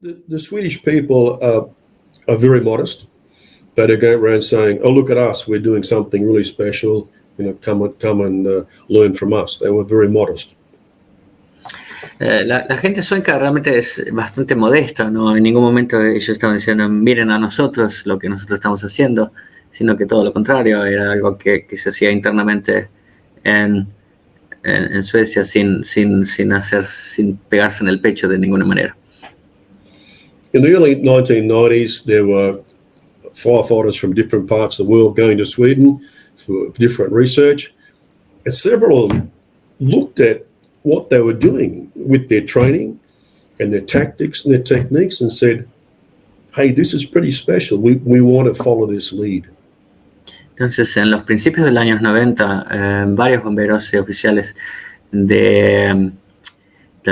The Swedish people are very modest. They don't go around saying, "Oh, look at us, we're doing something really special. Come and learn from us." They were very modest. La gente sueca realmente es bastante modesta, ¿no? En ningún momento ellos estaban diciendo, miren a nosotros lo que nosotros estamos haciendo, sino que todo lo contrario, era algo que se hacía internamente en Suecia sin pegarse en el pecho de ninguna manera. In the early 1990s, there were firefighters from different parts of the world going to Sweden for different research, and several of them looked at what they were doing with their training and their tactics and their techniques and said, "Hey, this is pretty special. We want to follow this lead." Entonces, en los principios de los años 90, varios bomberos y oficiales del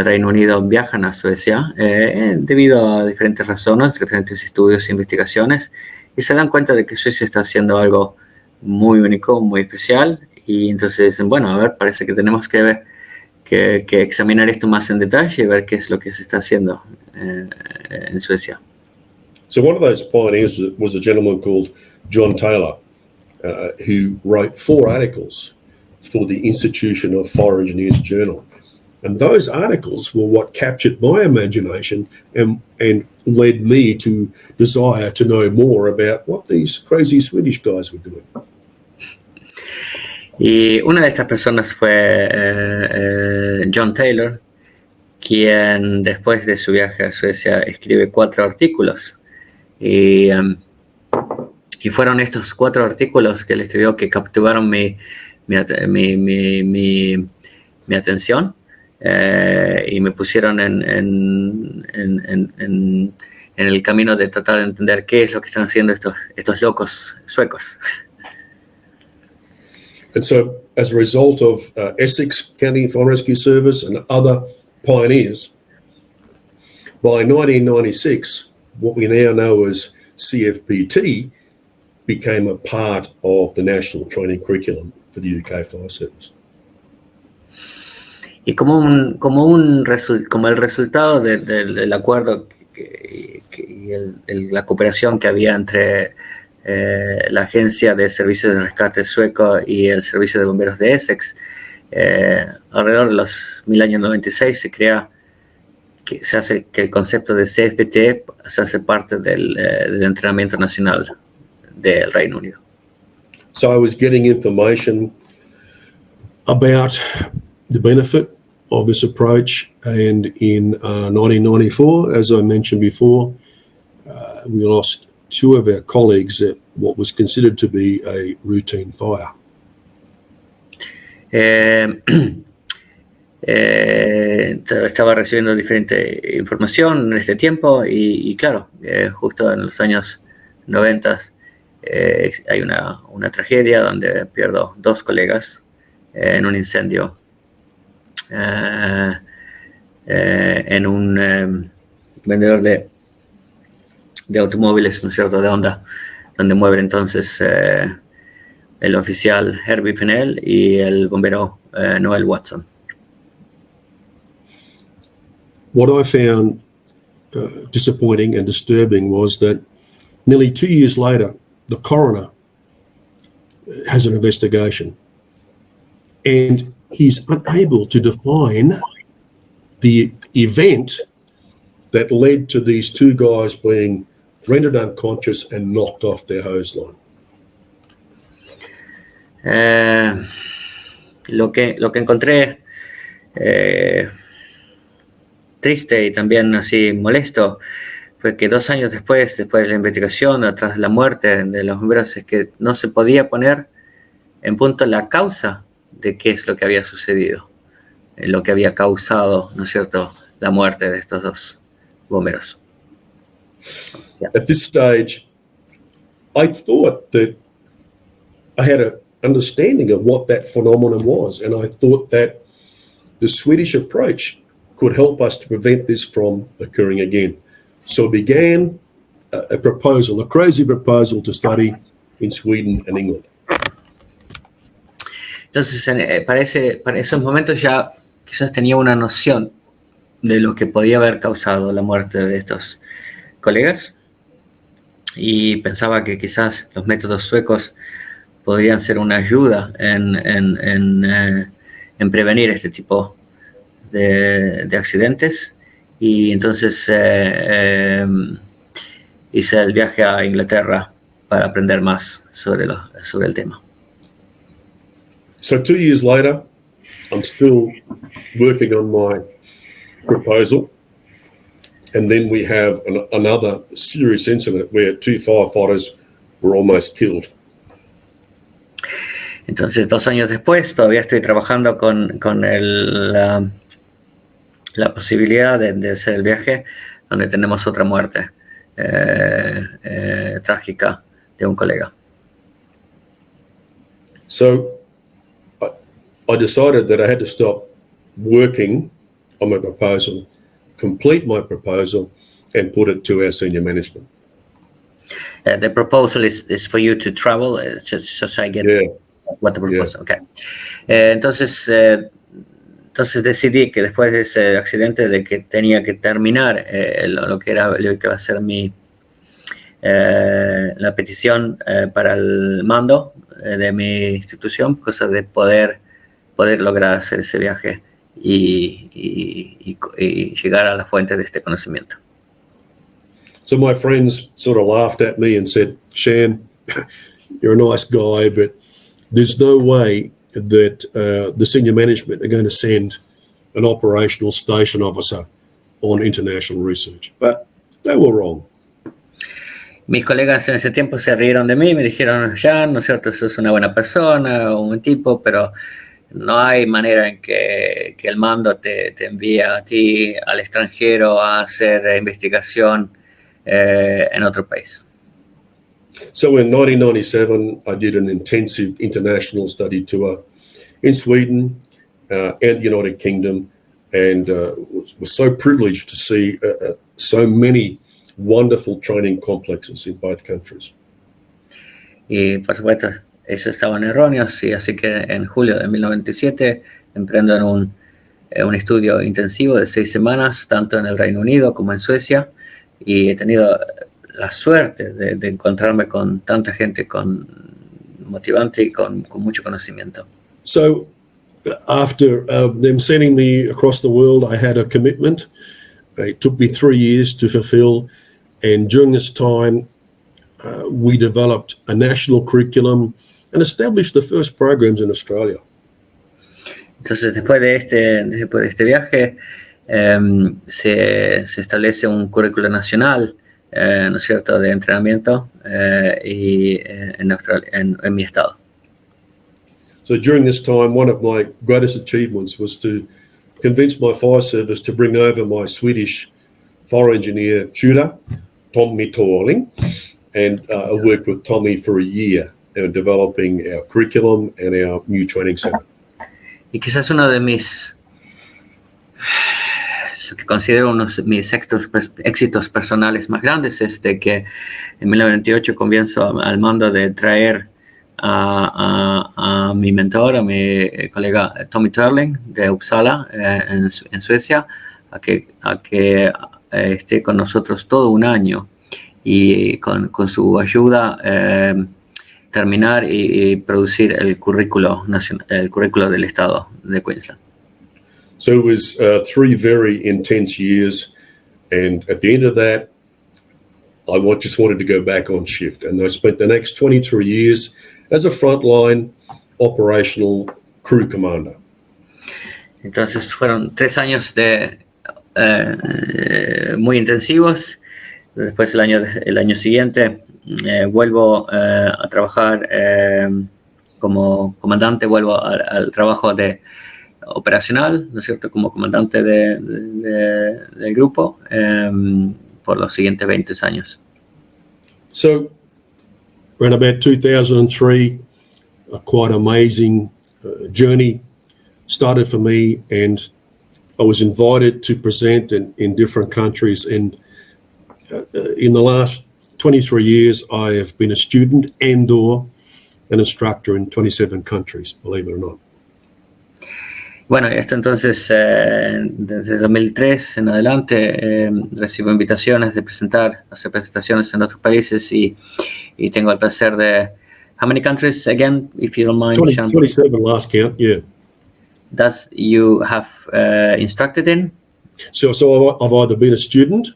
Reino Unido viajan a Suecia debido a diferentes razones, diferentes estudios e investigaciones, y se dan cuenta de que Suecia está haciendo algo muy único, muy especial, y entonces dicen, bueno, a ver, parece que tenemos que examinar esto más en detalle y ver qué es lo que se está haciendo en Suecia. So one of those pioneers was a gentleman called John Taylor, who wrote 4 articles for the Institution of Fire Engineers Journal. And those articles were what captured my imagination and led me to desire to know more about what these crazy Swedish guys were doing. Y una de estas personas fue John Taylor, quien después de su viaje a Suecia escribe 4 artículos. Y fueron estos 4 artículos que él escribió que capturaron mi atención y me pusieron en el camino de tratar de entender qué es lo que están haciendo estos locos suecos. And so, as a result of Essex County Fire and Rescue Service and other pioneers, by 1996, what we now know as CFBT became a part of the national training curriculum for the UK Fire Service. Y como el resultado del acuerdo y la cooperación que había entre la Agencia de Servicios de Rescate sueco y el Servicio de Bomberos de Essex, alrededor de los 1996 se hace que el concepto de CFBT se hace parte del entrenamiento nacional del Reino Unido. So I was getting information about the benefit of this approach, and in 1994, as I mentioned before, we lost 2 of our colleagues at what was considered to be a routine fire. Estaba recibiendo diferente información en este tiempo y claro, justo en los años 90 hay una tragedia donde pierdo 2 colegas en un incendio en un vendedor de automóviles, ¿no es cierto?, de Honda, donde muere entonces el oficial Herbie Fennell y el bombero Noel Watson. What I found disappointing and disturbing was that nearly 2 years later, the coroner has an investigation, and he's unable to define the event that led to these 2 guys being rendered unconscious and knocked off their hose line. Lo que encontré triste y también así molesto fue que 2 años después de la investigación, tras la muerte de los bomberos, es que no se podía poner en punto la causa de qué es lo que había sucedido, lo que había causado, ¿no es cierto?, la muerte de estos 2 bomberos. Yeah. At this stage, I thought that I had an understanding of what that phenomenon was, and I thought that the Swedish approach could help us to prevent this from occurring again. So began a crazy proposal to study in Sweden and England. Entonces, para esos momentos ya quizás tenía una noción de lo que podía haber causado la muerte de estos colegas y pensaba que quizás los métodos suecos podrían ser una ayuda en prevenir este tipo de accidentes, y entonces hice el viaje a Inglaterra para aprender más sobre el tema. So 2 years later, I'm still working on my proposal, and then we have another serious incident where 2 firefighters were almost killed. Entonces, 2 años después, todavía estoy trabajando con la posibilidad de hacer el viaje, donde tenemos otra muerte trágica de un colega. So I decided that I had to stop working on my proposal, complete my proposal, and put it to our senior management. The proposal is for you to travel, just so I get what the proposal. Yeah. Okay. Entonces decidí que después de ese accidente de que tenía que terminar lo que va a ser la petición para el mando de mi institución, cosa de poder lograr hacer ese viaje y llegar a la fuente de este conocimiento. So my friends sort of laughed at me and said, Shan, you're a nice guy, but there's no way that the senior management are going to send an operational station officer on international research. But they were wrong. Mis colegas en ese tiempo se rieron de mí, me dijeron, Jan, ¿no es cierto? Sos una buena persona, un buen tipo, pero no hay manera en que el mando te envíe a ti al extranjero a hacer investigación en otro país. So in 1997, I did an intensive international study tour in Sweden and the United Kingdom, and was so privileged to see so many wonderful training complexes in both countries. Y por supuesto, ellos estaban erróneos, y así que en julio de 1997 emprendo en un estudio intensivo de 6 semanas, tanto en el Reino Unido como en Suecia, y he tenido la suerte de encontrarme con tanta gente motivante y con mucho conocimiento. So after them sending me across the world, I had a commitment. It took me 3 years to fulfill, and during this time, we developed a national curriculum and established the first programs in Australia. Entonces, después de este viaje, se establece un currículo nacional, ¿no es cierto?, de entrenamiento en mi estado. So during this time, one of my greatest achievements was to convince my fire service to bring over my Swedish fire engineer tutor, Tommy Torling, and I worked with Tommy for a year developing our curriculum and our new training center. Y quizás uno de lo que considero uno de mis éxitos personales más grandes es de que en 1998 comienzo al mando de traer a mi mentor, a mi colega Tommy Turling de Uppsala, en Suecia, a que esté con nosotros todo un año, y con su ayuda terminar y producir el currículo nacional, el currículo del estado de Queensland. So it was 3 very intense years, and at the end of that, I just wanted to go back on shift, and I spent the next 23 years as a frontline operational crew commander. Entonces fueron 3 años muy intensivos. Después el año siguiente vuelvo a trabajar como comandante, vuelvo al trabajo operacional, ¿no es cierto?, como comandante del grupo por los siguientes 20 años. So around about 2003, a quite amazing journey started for me, and I was invited to present in different countries, and in the last 23 years, I have been a student and/or an instructor in 27 countries, believe it or not. Bueno, esto entonces, desde 2003 en adelante, recibo invitaciones de hacer presentaciones en otros países y tengo el placer de... How many countries, again, if you don't mind, 20, Shan? 27 last count, yeah. Does you have instructed in? So I've either been a student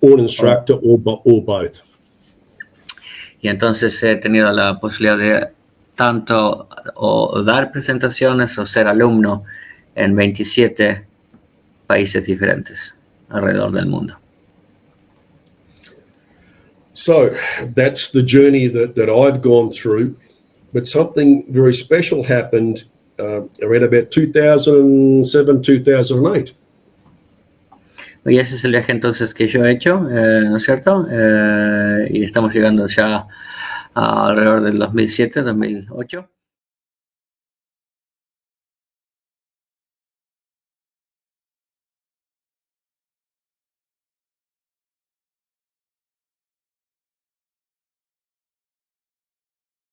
or an instructor or both. Y entonces he tenido la posibilidad de tanto o dar presentaciones o ser alumno en 27 países diferentes alrededor del mundo. So that's the journey that I've gone through. But something very special happened around about 2007, 2008. Y ese es el viaje entonces que yo he hecho, ¿no es cierto? Y estamos llegando ya alrededor del 2007, 2008.